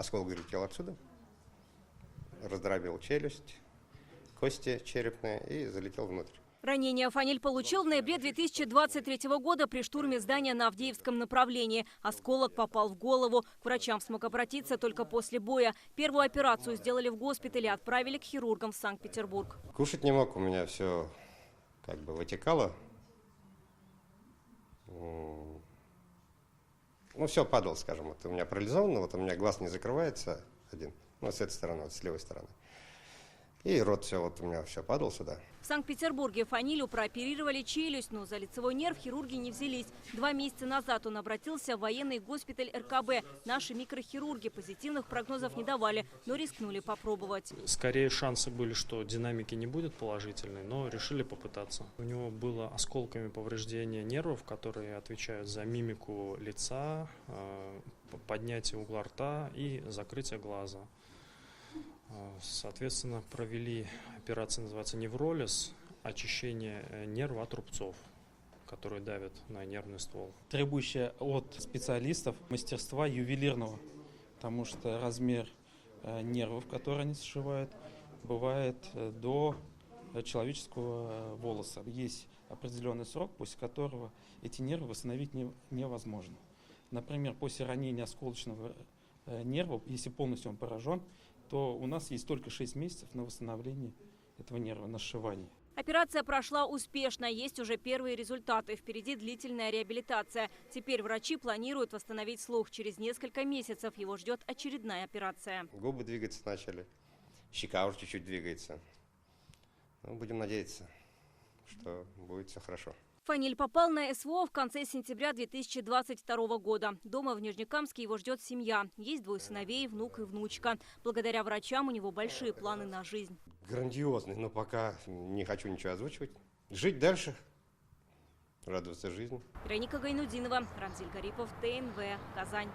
Осколок залетел отсюда, раздробил челюсть, кости черепные и залетел внутрь. Ранение Фаниль получил в ноябре 2023 года при штурме здания на Авдеевском направлении. Осколок попал в голову. К врачам смог обратиться только после боя. Первую операцию сделали в госпитале, отправили к хирургам в Санкт-Петербург. Кушать не мог, у меня все как бы вытекало. Ну, все падало, скажем. Вот у меня парализовано, вот у меня глаз не закрывается один, ну, с этой стороны, вот с левой стороны. И рот все, вот у меня все падал сюда. В Санкт-Петербурге Фанилю прооперировали челюсть, но за лицевой нерв хирурги не взялись. 2 месяца назад он обратился в военный госпиталь РКБ. Наши микрохирурги позитивных прогнозов не давали, но рискнули попробовать. Скорее шансы были, что динамики не будет положительной, но решили попытаться. У него было осколками повреждение нервов, которые отвечают за мимику лица, поднятие угла рта и закрытие глаза. Соответственно, провели операцию, называется невролиз, очищение нерва от рубцов, которые давят на нервный ствол. Требующая от специалистов мастерства ювелирного, потому что размер нервов, которые они сшивают, бывает до человеческого волоса. Есть определенный срок, после которого эти нервы восстановить невозможно. Например, после ранения осколочного нерва, если полностью он поражен, то у нас есть только 6 месяцев на восстановление этого нерва, на сшивание. Операция прошла успешно, есть уже первые результаты. Впереди длительная реабилитация. Теперь врачи планируют восстановить слух. Через несколько месяцев его ждет очередная операция. Губы двигаться начали, щека уже чуть-чуть двигается. Ну, будем надеяться, что будет все хорошо. Фаниль попал на СВО в конце сентября 2022 года. Дома в Нижнекамске его ждет семья. Есть 2 сыновей, внук и внучка. Благодаря врачам у него большие планы на жизнь. Грандиозный, но пока не хочу ничего озвучивать. Жить дальше, радоваться жизни. Вероника Гайнудинова, Рамзиль Гарипов, ТНВ, Казань.